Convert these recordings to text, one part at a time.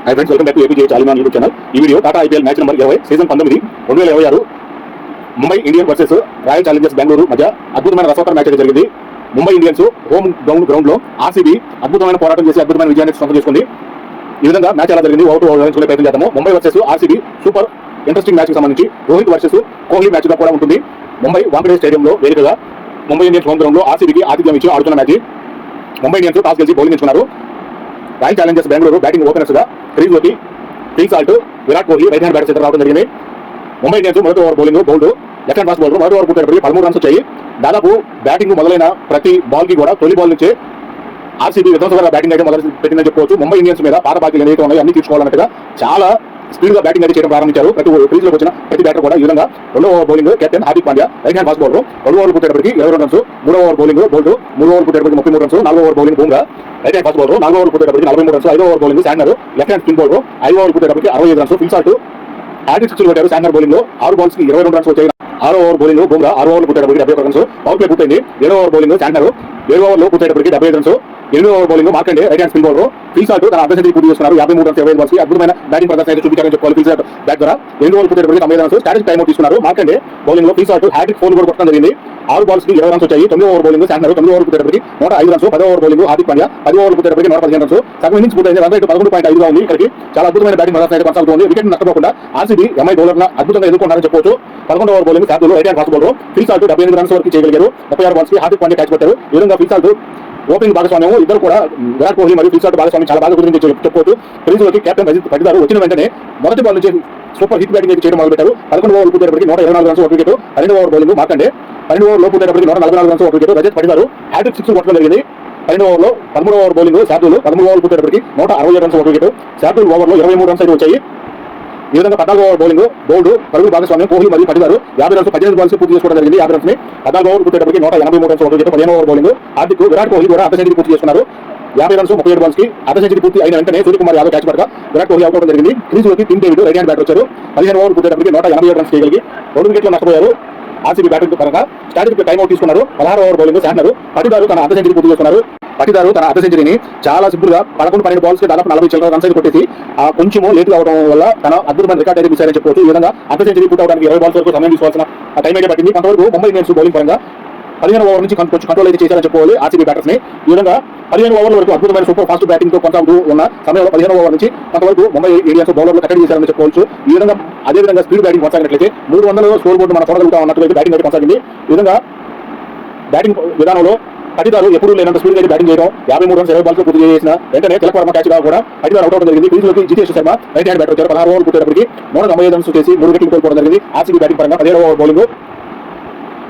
High friends, welcome back to AP చాలీమాన్ YouTube channel. ఈ video Tata IPL match number 20 season 19 2026 Mumbai Indians versus Royal Challengers Bengaluru మధ్య అద్భుతమైన రసవత్తర match అయితే జరిగింది. ముంబై ఇండియన్స్ హోమ్ గ్రౌండ్ లో ఆర్సీబీ అద్భుతమైన పోరాటం చేసి అద్భుతమైన విజయాన్ని సొంతం చేసుకుంది. ఈ విధంగా మ్యాచ్ ఎలా జరిగింది ఓటు చూసే ప్రయత్నం చేద్దాము. Mumbai versus RCB super interesting match కి సంబంధించి రోహిత్ వర్సెస్ కోహ్లీ మ్యాచ్ గా కూడా ఉంటుంది. ముంబై వాంకడే స్టేడియంలో వేదికగా ముంబై ఇండియన్స్ హోమ్ గ్రౌండ్ లో ఆర్సీబీకి ఆతిథ్యం ఇచ్చి ఆడుతున్న మ్యాచ్. ముంబై ఇండియన్స్ టాస్ గెలిచి బౌలింగ్ ఎంచుకున్నారు. Royal Challengers Bengaluru batting openers గా క్రీజ్లోకి king Salt, Virat Kohli right hand batter రావడం జరిగింది. ముంబై ఇండియన్స్ మొదటి over bowling bowled left hand fast bowler మొదటి ఓవర్ పుట్టేటప్పటికి 13 రన్స్ వచ్చాయి. దాదాపు బ్యాటింగ్ మొదలైన ప్రతి బాల్ కి కూడా తొలి బాల్ నుంచే ఆర్సీబీ విధ్వంసకరంగా బ్యాటింగ్ అయితే మొదలు పెట్టిందని చెప్పుకోవచ్చు. ముంబై ఇండియన్స్ మీద పాత బాకీలు ఏదైతే ఉన్నాయో అన్ని తీర్చుకోవాలన్నట్టుగా చాలా స్పీడ్ గా బ్యాటింగ్ అయితే చేయడం ప్రారంభించారు. ప్రతి క్రీజ్ లోకి వచ్చిన ప్రతి బ్యాటర్ కూడా ఈ విధంగా రెండో over bowling captain Hardik Pandya right hand fast bowler 2 ఓవర్లు పుట్టేటప్పటికి 22 రన్స్, 3 ఓవర్ బౌలింగ్ బౌల్డ్ 3 ఓవర్లు పుట్టేటప్పటికి 33 runs, 4 over bowling Bumrah right hand fast bowler 4 ఓవర్లు పుట్టేటప్పటికి 43 runs, 5 over bowling Santner left hand spin bowler 5 ఓవర్లు పుట్టేటప్పటికి 65 runs, king Salt hattrick six కొట్టారు. Santner bowling లో 6 బాల్స్ కి 22 రన్స్ వచ్చాయి. 6 ఓవర్ బౌలింగ్ బూమ్రా 6 ఓవర్లు పుట్టేటప్పటికి 71 రన్స్, పవర్ ప్లే పూర్తయింది. 7 ఓవర్ బౌలింగ్ శాండర్ 7 ఓవర్లు పుట్టేటప్పటికి 75 runs, 8 over bowling Markande right hand spin bowler king Salt తన అర్ధ సెంచరీ పూర్తి చేస్తున్నారు. 53 రన్స్ 25 బాల్స్ కి అద్భుతమైన బ్యాటింగ్ ప్రదర్శన అయితే చూపించారని చెప్పుకోవాలి. కింగ్ సాల్ట్ బ్యాట్ ద్వారా 8 ఓవర్లు పుట్టేటప్పటికి 90 రన్స్ స్టాటిక్ టైమ్ అవుట్ తీసుకున్నారు. మార్కండే బౌలింగ్ లో కింగ్ సాల్ట్ హ్యాట్రిక్ 4 కూడా కొట్టడం జరిగింది. 6 బాల్స్ కి 20 రన్స్ వచ్చాయి. 9 ఓవర్ బౌలింగ్ శాండర్ 9 ఓవర్లు పుట్టేటప్పటికి 105 runs, 10 over bowling Hardik Pandya 10 ఓవర్లు పుట్టేటప్పటికి 115 రన్స్. సగం ఇన్నింగ్స్ పూర్తయింది. రన్ రేట్ 11.5 గా ఉంది. ఇక్కడికి చాలా అద్భుతమైన బ్యాటింగ్ ప్రదర్శన అయితే కొనసాగుతుంది. వికెట్ నష్టపోకుండా ఆర్సీబీ ఎంఐ బౌలర్లను అద్భుతంగా ఎదుర్కొంటారని చెప్పవచ్చు. 11 over bowling sanders right hand fast bowler king salt 78 runs వరకు చేయగలిగారు. 36 బాల్స్ కి హార్దిక్ పాండ్యా క్యాచ్ కొట్టారు. ఈ విధంగా కింగ్ సాల్ట్ ఓపెనింగ్ భాగస్వామ్యం ఇద్దరు కూడా విరాట్ కోహ్లీ మరియు కింగ్ సాల్ట్ భాగస్వామ్యం చాలా బాగా గురించి చెప్పుకోవచ్చు. క్రీజ్లోకి కెప్టెన్ రజిత్ పటిదారు వచ్చిన వెంటనే మొదటి బాల్ నుంచి సూపర్ హిట్ బ్యాటింగ్ చేయడం మొదలుపెట్టారు. 11 ఓవర్లు పుట్టేటప్పటికి 124 రన్స్ ఒక వికెట్, 12 ఓవర్ బౌలింగ్ మార్కండే 12 ఓవర్లు పుట్టేటప్పటికి 144 రన్స్ ఒక వికెట్. రజిత్ పటిదారు హ్యాట్రిక్ సిక్స్ కొట్టడం జరిగింది. 12 ఓవర్లో 13 ఓవర్ బౌలింగ్ శార్దూల్ 13 ఓవర్లు పుట్టేటప్పటికి 167 రన్స్ ఒక వికెట్. శార్దూల్ ఓవర్లో 23 రన్స్ అయితే వచ్చాయి. ఈ విధంగా 14 ఓవర్ బౌలింగ్ బౌల్డ్ పరుగుల భాగస్వామ్యం కోహ్లీ మరియు పటిదారు 50 రన్స్ 18 బాల్స్ పూర్తి చేసుకోవడం జరిగింది. 50 రన్స్ ని 14 ఓవర్ పుట్టేటప్పటికి 183 రన్స్ ఒక wicket. 15 over bowling Hardik Virat Kohli కూడా అర్ధ సెంచరీ పూర్తి చేసుకున్నారు. 50 రన్స్ 37 బాల్స్ కి అర్ధ సెంచరీ పూర్తి అయిన వెంటనే సూర్యకుమార్ యాదవ్ క్యాచ్ పడగా విరాట్ కోహ్లీ అవుట్ అవడం జరిగింది. క్రీజ్లోకి Kim David right hand batter వచ్చారు. 15 ఓవర్ పుట్టేటప్పటికి 187 రన్స్ చేయగలిగి 2 వికెట్లు నష్టపోయారు. ఆర్సీబీ బ్యాటింగ్ పరంగా స్టాటిక్ టైం అవుట్ తీసుకున్నారు. 16 ఓవర్ బౌలింగ్ శాండర్ పటిదారు తన అర్ధ సెంచరీ పూర్తి చేసుకున్నారు. పటిదారు తన అర్ధ సెంచరీని చాలా సింపుల్ గా 11-12 బాల్స్ కి దాదాపు 40 చిల్లర రన్స్ అయితే కొట్టేసి కొంచెం లేట్ అవడం వల్ల తన అద్భుతమైన రికార్డ్ అయితే మిస్ చెప్పవచ్చు. ఈ విధంగా అర్ధ సెంచరీ పూర్తి అవడానికి 20 బాల్స్ వరకు సమయం తీసుకోవాల్సిన టైం అయితే పట్టింది. కొంతవరకు ముంబై ఇండియన్స్ బౌలింగ్ పరంగా 15 ఓవర్ నుంచి కొంచెం కంట్రోల్ అయితే చేశారని చెప్పుకోవాలి ఆర్సీబీ బ్యాటర్స్ ని. ఈ విధంగా 15 ఓవర్ల వరకు అద్భుతమైన సూపర్ ఫాస్ట్ బ్యాటింగ్ తో కొనసాగుతూ ఉన్న సమయంలో 15 ఓవర్ నుంచి కొంతవరకు ముంబై ఇండియన్స్ బౌలర్లు కట్టడి చేశారని చెప్పుకోవచ్చు. ఈ విధంగా అదేవిధంగా స్పీడ్ బ్యాటింగ్ కొనసాగినట్లయితే 300 స్కోర్ బోర్డు మనం చూడగలుగుతా ఉన్నట్లయితే బ్యాటింగ్ అయితే కొనసాగింది. ఈ విధంగా బ్యాటింగ్ విధానంలో పటిదారు ఎప్పుడు లేనంత స్పీడ్ అయితే బ్యాటింగ్ చేయడం 53 రన్స్ 20 బాల్స్ పూర్తి చేసిన వెంటనే తిలక్ వర్మ క్యాచ్ గా కూడా పటిదారు అవుట్ అవడం జరిగింది. క్రీజ్లోకి Jitesh Sharma right hand batter వచ్చారు. 16 ఓవర్లు పుట్టేటప్పటికి 195 రన్స్ చేసి 3 వికెట్లు కోల్పోవడం జరిగింది. ఆర్సీబీ బ్యాటింగ్ పరంగా 17 ఓవర్ బౌలింగ్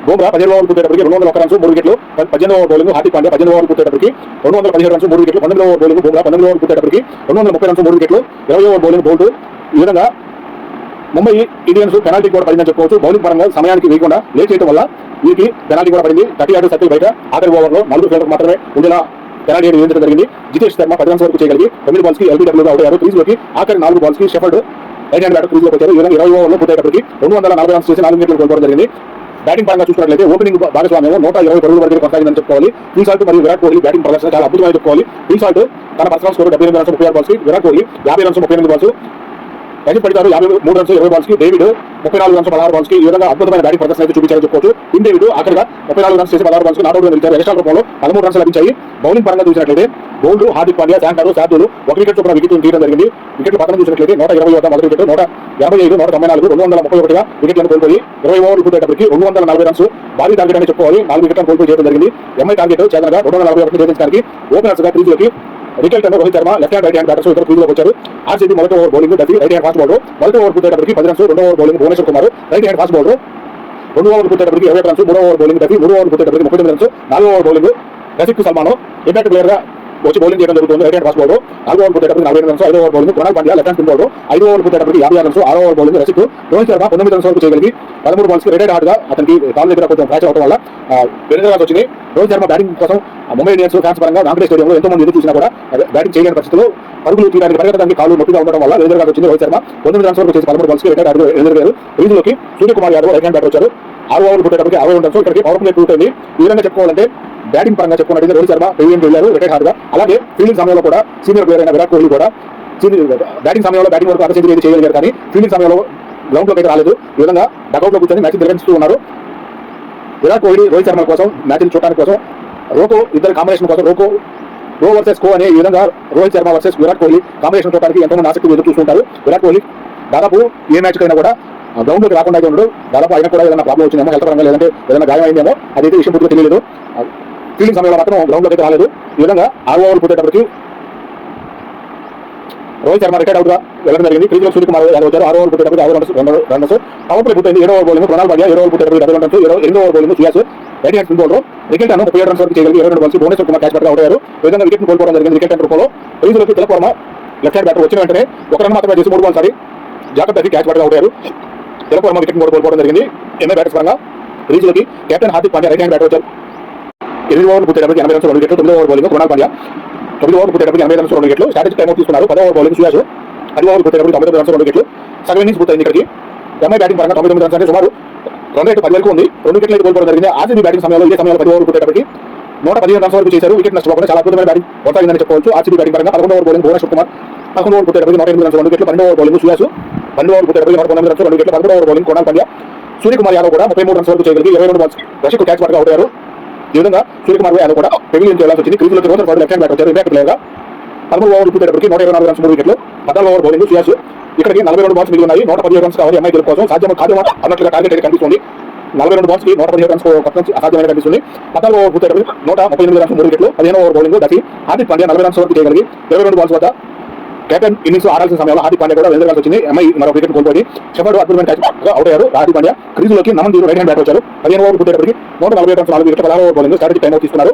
బూమ్రా 17 ఓవర్లు పుట్టేటప్పటికి 201 రన్స్ 3 వికెట్లు. 18 ఓవర్ బౌలింగ్ హార్దిక్ పాండ్యా 18 ఓవర్లు పుట్టేటప్పటికి 217 రన్స్ 3 వికెట్లు. 19 ఓవర్ బౌలింగ్ బూమ్రా 19 ఓవర్లు పుట్టేటప్పటికి 230 రన్స్ 3 వికెట్లు. 20 ఓవర్ బౌలింగ్ బౌల్డ్. ఈ విధంగా ముంబై ఇండియన్స్ పెనాల్టీ కూడా పడిందని చెప్పుకోవచ్చు. బౌలింగ్ పరంగా సమయానికి వేయకుండా లేట్ చేయడం వల్ల వీరికి పెనాల్టీ కూడా పడింది. 38 సర్కిల్ బయట ఆఖరి ఓవర్లో 4 ఫీల్డర్లకు మాత్రమే ఉండేలా పెనాల్టీ విధించడం జరిగింది. జితేష్ శర్మ 10 రన్స్ వరకు చేయగలిగి 9 బాల్స్ కి ఎల్బీడబ్ల్యూగా అవుట్ అయ్యారు. క్రీజ్లోకి ఆఖరి 4 బాల్స్ కి షెఫర్డ్ రైట్ హ్యాండ్ బ్యాటర్ క్రీజ్లోకి వచ్చారు. ఈ విధంగా 20 ఓవర్లో పుట్టేటప్పటికి 240 రన్స్ చేసి 4 వికెట్లు కోల్పోవడం జరిగింది. బ్యాటింగ్ పరంగా చూసుకున్నట్లయితే ఓపెనింగ్ భాగస్వామ్యం 120 పరుగుల వరకు కొనసాగిందని చెప్పుకోవాలి. కింగ్ సాల్ట్ మరియు విరాట్ కోహ్లీ బ్యాటింగ్ ప్రదర్శన చాలా అద్భుతమైన చెప్పుకోవాలి. కింగ్ సాల్ట్ తన పర్సనల్ స్కోర్ 78 రన్స్ 36 బాల్స్ కి, Virat Kohli 50 runs 38 balls, Rajat Patidar 53 runs 20 balls కి, డేవిడ్ 34 రన్స్ 16 బాల్స్ కి ఈ విధంగా అద్భుతమైన బ్యాటింగ్ ప్రదర్శన అయితే చూపించారని చెప్పుకోవచ్చు. కిమ్ డేవిడ్ ఆఖరిగా 34 రన్స్ చేసి 16 బాల్స్ కి నాట్ అవుట్ నిలిచారు. ఎక్స్ట్రా రూపంలో 13 రన్స్ లభించాయి. బౌలింగ్ పరంగా చూసినట్లయితే bowled Hardik Pandya sanders Shardul 1 wicket చొప్పున వికెట్ తీయడం జరిగింది. వికెట్ పతనం చూసినట్లయితే 120 వద్ద మొదటి వికెట్ 185 194 231గా వికెట్లను కోల్పోయి 20 ఓవర్లు పుట్టేటప్పటికి 240 రన్స్ భారీ టార్గెట్ అని చెప్పుకోవాలి. 4 వికెట్లను కోల్పోయి చేయడం జరిగింది. ఎంఐ టార్గెట్ చేతనగా 241 ఛేదించడానికి ఓపెనర్స్ గా క్రీజ్లోకి Rickelton Rohit Sharma left hand right hand batters ఇద్దరు క్రీజ్లోకి వచ్చారు. ఆర్సీబీ మొదటి over bowling Duffy right hand fast bowler మొదటి ఓవర్ పుట్టేటప్పటికి 10 రన్స్, 2వ over bowling Bhuvneshwar Kumar right hand fast bowler 2 ఓవర్లు పుట్టేటప్పటికి 20 రన్స్, 3వ ఓవర్ బౌలింగ్ డఫీ 3 ఓవర్లు పుట్టేటప్పటికి 39 రన్స్, 4వ over bowling Rasikh Salman impact player గా వచ్చి బౌలింగ్ చేయడం జరుగుతుంది. Right hand fast bowler 4 over పుట్టేటప్పటికి 40 రన్స్, 5వ over bowling Krunal Pandya left hand spin bowler 5 ఓవర్లు పుట్టేటప్పటికి 56 రన్స్, 6వ over bowling Rasikh Rohit Sharma 19 runs వరకు చేయగలిగి 13 బాల్స్ కి రైట్ హార్డ్ గా అతనికి కాల్ దగ్గర కొంచెం క్యాచ్ అవడం వల్ల వెనుకగా వచ్చింది. రోహిత్ శర్మ బ్యాటింగ్ కోసం ముంబై ఇండియన్స్ ఫ్యాన్స్ పరంగా వాంకడే స్టేడియంలో ఎంతో మంది ఎదురు చూసినా కూడా బ్యాటింగ్ చేయలేని పరిస్థితుల్లో పరుగులు తీయడానికి పరిగెత్తడానికి కాలు నొప్పిగా ఉండడం వల్ల వెనుకగా వచ్చింది. రోహిత్ శర్మ 9 రన్స్ వరకు చేసి 13 బాల్స్ కి రైట్ హ్యాండ్ ఎదురుగారు. క్రీజ్లోకి Suryakumar Yadav right hand batter వచ్చారు. 6 ఓవర్లు పుట్టేటప్పటికి 60 రన్స్. ఇక్కడికి పవర్ ప్లే పూర్తయింది. ఈ విధంగా చెప్పుకోవాలంటే బ్యాటింగ్ పరంగా చెప్పుకున్నట్లయితే రోహిత్ శర్మ ప్రీమియం వెళ్ళారు రిటైర్ హార్డ్ గా. అలాగే ఫీల్డింగ్ సమయంలో కూడా సీనియర్ ప్లేయర్ అయిన విరాట్ కోహ్లీ కూడా బ్యాటింగ్ సమయంలో బ్యాటింగ్ వరకు అర్ధ సెంచరీ చేయగలిగారు, కానీ ఫీల్డింగ్ సమయంలో గ్రౌండ్ లోకి అయితే రాలేదు. ఈ విధంగా డకౌట్ లో కూర్చొని మ్యాచ్ నిర్వహిస్తూ ఉన్నారు. విరాట్ కోహ్లీ, రోహిత్ శర్మ కోసం మ్యాచ్ చూడడానికి కోసం రోకో ఇద్దరు కాంబినేషన్ కోసం రో వర్సెస్ కో అనే ఈ విధంగా రోహిత్ శర్మ వర్సెస్ విరాట్ కోహ్లీ కాంబినేషన్ చూడడానికి ఎంతోమంది ఆసక్తి ఎదురు చూస్తుంటారు. విరాట్ కోహ్లీ దాదాపు ఏ మ్యాచ్ కైనా కూడా గ్రౌండ్ లోకి రాకుండా అయితే ఉండడు. దాదాపు అయినా కూడా ఏదైనా ప్రాబ్లం వచ్చిందేమో, హెల్త్ పరంగా లేదంటే ఏదైనా గాయం అయిందేమో, అదైతే విషయం పూర్తిగా తెలియలేదు. ఫీల్డింగ్ సమయంలో మాత్రం గ్రౌండ్ లోకి అయితే రాలేదు. ఈ విధంగా 6 ఓవర్లు పూర్తయ్యేటప్పటికి రోహిత్ శర్మ రిటైర్డ్ అవుట్ గా వెళ్ళడం జరిగింది. క్రీజులో సూర్యకుమార్ యాదవ్ వచ్చారు. 6 ఓవర్లు పూర్తయ్యేటప్పటికి 5 రన్స్ పవర్ ప్లే పూర్తయింది. 7 ఓవర్ బౌలింగ్ ప్రణాల్ భాగ్య 7 ఓవర్లు పూర్తయ్యేటప్పటికి 70 రన్స్. 8 over bowling Suyash right hand spin bowler wicket అను 37 రన్స్ వరకు చేయగలిగి 22 బాల్స్ భువనేశ్వర్ కుమార్ క్యాచ్ పట్టుగా అవుట్ అయ్యారు. ఈ విధంగా వికెట్ కోల్పోవడం జరిగింది. వికెట్ రూపంలో క్రీజులోకి Tilak Varma left hand batter వచ్చిన వెంటనే 1 రన్ మాత్రమే చేసి 3 బాల్స్ ఆడి జాగ్రత్త క్యాచ్ పట్టుగా అవుట్ అయ్యారు. తిలక్ వర్మ వికెట్ కోల్పోవడం జరిగింది. ఎంఐ బ్యాటర్స్ పరంగా క్రీజులోకి captain Hardik Pandya right hand batter వచ్చారు. 8 ఓవర్లు పూర్తయ్యేటప్పటికి 80 రన్స్ 2 వికెట్లు. 9 ఓవర్ బౌలింగ్ ప్రణాల్ భాగ్య 9 ఓవర్లు పూర్తయ్యేటప్పటికి 80 రన్స్ 2 వికెట్లు. స్ట్రాటజిక్ టైం అవుట్ తీసుకున్నారు. 10 ఓవర్ బౌలింగ్ సుయాస్ 10 ఓవర్లు పూర్తయ్యేటప్పటికి 99 రన్స్ 2 వికెట్లు. సగం ఇన్నింగ్స్ పూర్తయింది. ఇక్కడికి ఎంఐ బ్యాటింగ్ పరంగా 99 రన్స్ అంటే సుమారు రన్ రేట్ 10 వరకు ఉంది. 2 వికెట్లు కోల్పోవడం జరిగింది. ఆర్సీబీ బ్యాటింగ్ సమయంలో ఇదే సమయంలో 10 ఓవర్లు పూర్తయ్యేటప్పటికి 115 రన్స్ వరకు చేశారు. వికెట్ నష్టపోకుండా చాలా అద్భుతమైన బ్యాటింగ్ కొనసాగిందని చెప్పవచ్చు. ఆర్సీబీ బ్యాటింగ్ పరంగా 11 over bowling Bhuvneshwar Kumar 11 over పూర్తయ్యేటప్పటికి 108 రన్స్ 2 వికెట్లు. 12 ఓవర్ బౌలింగ్ సుయాస్ 12 ఓవర్ పూర్తయ్యేటప్పటికి 119 రన్స్ 2 వికెట్లు. 11 ఓవర్ బౌలింగ్ ప్రణాల్ భాగ్య సూర్యకుమార్ యాదవ్ కూడా 33 రన్స్ వరకు చేయగలిగి 22 బాల్స్ రషిక్ క్యాచ్ పట్టుగా అవుట్ అయ్యారు. ఈ విధంగా సూర్యకుమార్ యాదవ్ కూడా పెవిలియన్ చేయాల్సి వచ్చింది. క్రీజులోకి రోహన్ ఫర్డ్ లెఫ్ట్ హ్యాండ్ బ్యాటర్ వచ్చారు. ఇంపాక్ట్ ప్లేయర్ గా 13 ఓవర్లు పూర్తయ్యేటప్పటికి 124 రన్స్ 3 వికెట్లు. 14 ఓవర్ బౌలింగ్ సుయాస్ ఇక్కడికి 42 బాల్స్ మిగిలి ఉన్నాయి. 117 రన్స్ కావాలి ఎంఐ గెలుపు కోసం. సాధ్యం కాదు అన్నట్లుగా టార్గెట్ అయితే కనిపిస్తుంది. 42 బాల్స్ కి 117 రన్స్ అసాధ్యమైన కనిపిస్తుంది. 14 ఓవర్ పూర్తయ్యేటప్పటికి 138 రన్స్ 3 వికెట్లు. 15 ఓవర్ బౌలింగ్ దసి హార్దిక్ పాండ్యా 40 రన్స్ వరకు చేయగలిగి 22 బాల్స్ వద్ద కెప్టెన్ ఇన్నింగ్స్ ఆడాల్సిన సమయంలో హార్దిక్ పాండ్యా కూడా వెళ్లాల్సి వచ్చింది. ఎంఐ మరో వికెట్ కోల్పోయి షెఫర్డ్ అద్భుతమైన క్యాచ్ అవుట్ అయ్యారు. హార్దిక్ పాండ్యా క్రీజులోకి నమన్ రైట్ హ్యాండ్ బ్యాటర్ వచ్చారు. 15 ఓవర్ పూర్తయ్యేటప్పటికి 140 రన్స్ 4 వికెట్లు. 16 over bowling strategic time out తీసుకున్నారు.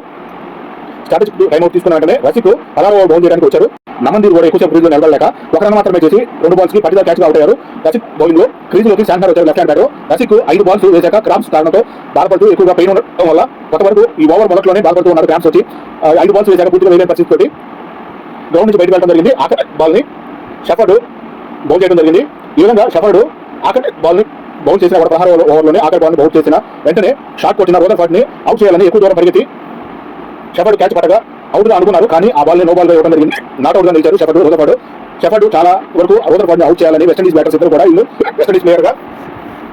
స్ట్రాటజిక్ టైం అవుట్ తీసుకున్న వెంటనే రసిక్ 16 ఓవర్ బౌల్ చేయడానికి వచ్చారు. నమందీర్ కూడా ఎక్కువ క్రీజులో నిలబడలేక 1 రన్ మాత్రమే చేసి 2 బాల్స్ కి పట్టిదా క్యాచ్ అవుట్ అయ్యారు. రసిక్ బౌలింగ్ లో క్రీజులోకి శాంటర్ వచ్చారు left hand batter. Rasikh 5 balls వేశాక క్రాంప్స్ కారణంతో బాధపడుతూ ఎక్కువగా పెయిన్ ఉండడం వల్ల కొంతవరకు ఈ ఓవర్ మొదట్లోనే బాధపడుతూ ఉన్నారు. క్రాంప్స్ వచ్చి 5 బాల్స్ వేశాక పూర్తిగా వేయలేని పరిస్థితి తోటి గ్రౌండ్ నుంచి బయటకు వెళ్ళడం జరిగింది. ఆఖరి బాల్ ని షెఫర్డ్ బౌల్ చేయడం జరిగింది. ఈ విధంగా షెఫర్డ్ ఆఖరి బాల్ ని బౌల్ చేసిన 16 ఓవర్లోనే ఆఖరి బాల్ ని బౌల్ చేసిన వెంటనే షాట్ కొట్టిన రోదర్ ఫర్డ్ ని అవుట్ చేయాలని ఎక్కువ దూరం పరిగెత్తి షెఫర్డ్ క్యాచ్ పట్టగా అవుట్ గా అనుకున్నారు. కానీ ఆ బాల్ ని నో బాల్ గా ఇవ్వడం జరిగింది. నాట్ అవుట్ గా నిలిచారు షెఫర్డ్ చాలా వరకు రోదర్ ఫర్డ్ ని అవుట్ చేయాలని వెస్టిండీస్ బ్యాటర్స్ ఇద్దరు కూడా వీళ్ళు వెస్టిండీస్ ప్లేయర్ గా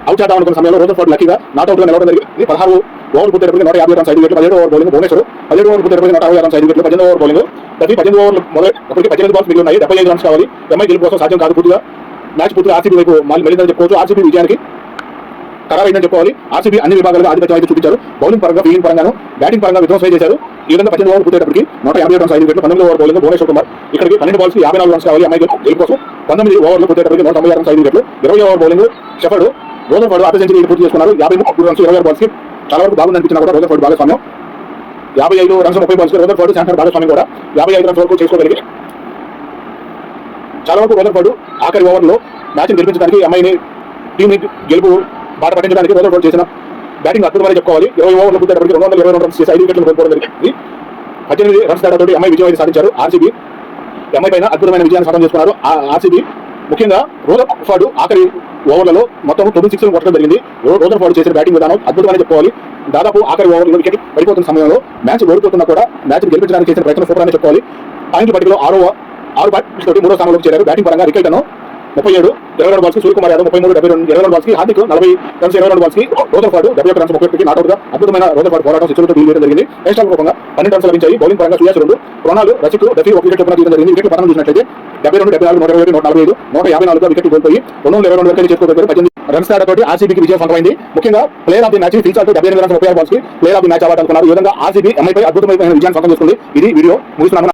అవుట్ చేద్దాం అనుకున్న సమయంలో రోదర్ ఫర్డ్ లక్కీగా నాట్ అవుట్ గా నిలవడం జరిగింది. 16 ఓవర్ పూర్తయ్యేటప్పటికి 150 రన్స్ 5 వికెట్లు. 17 ఓవర్ బౌలింగ్ భువనేశ్వర్ 17 ఓవర్ పూర్తయ్యేటప్పటికి 160 రన్స్ 5 వికెట్లు. 18 ఓవర్ బౌలింగ్ ప్రతి 18 ఓవర్లు మొదలైనప్పటికీ 18 బాల్స్ మిగిలి ఉన్నాయి. 75 రన్స్ కావాలి. ఎంఐ గెలుపు కోసం సాధ్యం కాదు. పూర్తిగా మ్యాచ్ పూర్తిగా ఆర్సీబీ వైపు మళ్ళీ చెప్పుకోవచ్చు. ఆర్సీబీ విజయానికి ఖరారైందని చెప్పుకోవాలి. ఆర్సీబీ అన్ని విభాగాలుగా ఆధిపత్యం అయితే చూపించారు. బౌలింగ్ పరంగా, ఫీల్డింగ్ పరంగాను, బ్యాటింగ్ పరంగా విధ్వంసం చేశారు. ఈ విధంగా 18 ఓవర్ పూర్తయ్యేటప్పటికి 150 రన్స్ 5 వికెట్లు. 19 ఓవర్ బౌలింగ్ భువనేశ్వర్ కుమార్ ఇక్కడికి 12 బాల్స్ కి 54 రన్స్ కావాలి ఎంఐ గెలుపు కోసం. 19 ఓవర్లు పూర్తయ్యేటప్పటికి 190 రన్స్ 5 వికెట్లు. 20 ఓవర్ బౌలింగ్ షెఫర్డ్ రోదర్ ఫర్డ్ అర్ధ సెంచరీ పూర్తి చేసుకున్నారు. 53 రన్స్ 26 బాల్స్ కి చాలా వరకు బాగుంది అనిపించినా కూడా రోదర్ ఫర్డ్ భాగస్వామ్యం 55 రన్స్ 30 బాల్స్ కి రోదర్ ఫర్డ్ శాంటర్ భాగస్వామ్యం కూడా 55 రన్స్ వరకు చేసుకోగలిగి చాలా వరకు రోదర్ ఫర్డ్ ఆఖరి ఓవర్లో మ్యాచ్ గెలిపించడానికి ఎంఐని టీం గెలుపు బాట పట్టించడానికి రోదర్ ఫర్డ్ చేసిన బ్యాటింగ్ అద్భుతమని చెప్పుకోవాలి. 20 ఓవర్లు పూర్తయ్యేటప్పటికి 222 రన్స్ చేసి 5 వికెట్లు కోల్పోవడం జరిగింది. 18 రన్స్ తేడాతో ఎంఐ విజయం అయితే సాధించారు. ఆర్సీబీ ఎంఐ పైన అద్భుతమైన విజయాన్ని సాధన చేసుకున్నారు. ఆర్సీబీ ముఖ్యంగా రోదర్ ఫర్డ్ ఆఖరి ఓవర్లలో మొత్తం 9 సిక్స్లు కొట్టడం జరిగింది. రోదర్ ఫర్డ్ చేసిన బ్యాటింగ్ విధానం అద్భుతమని చెప్పుకోవాలి. దాదాపు ఆఖరి ఓవర్లో వికెట్ పడిపోతున్న సమయంలో మ్యాచ్ ఓడిపోతున్నా కూడా మ్యాచ్ గెలిపించడానికి చేసిన ప్రయత్నం సూపర్ అని చెప్పుకోవాలి. పాయింట్ల పట్టికలో 6 బ్యాట్స్ తోటి 3వ స్థానంలోకి చేరారు. బ్యాటింగ్ పరంగా రికెట్ అను 37 22 బాల్స్ కి సూర్యకుమార్ యాదవ్ 33 22 బాల్స్ కి హార్దిక్ 40 రన్స్ 22 బాల్స్ కి రోదర్ ఫర్డ్ 71 రన్స్ 31 నాట్ అవుట్ గా అద్భుతమైన రోదర్ ఫర్డ్ పోరాటం శిక్షలతో డీల్ చేయడం జరిగింది. నేషనల్ రూపంగా 12 రన్స్ లభించాయి. బౌలింగ్ పరంగా సుయాస్ 2 ప్రణాల్ రసిక్ డఫీ 1 వికెట్ చొప్పున తీయడం జరిగింది. వికెట్ పతనం చూసినట్లయితే 72 74 127 145 154 గా వికెట్ కోల్పోయి 222 వరకు చేసుకోగలిగారు. 18 రన్స్ తేడాతోటి ఆర్సీబీకి విజయం సొంతమైంది. ముఖ్యంగా ప్లేయర్ ఆఫ్ ది మ్యాచ్ ఫిల్చాల్తో 78 రన్స్ 36 బాల్స్ కి player of the match award అనుకున్నారు. ఈ విధంగా ఆర్సీబీ ఎంఐపై అద్భుతమైన విజయాన్ని సొంతం చేసుకుంది. ఇది వీడియో ముగిస్తున్నాము.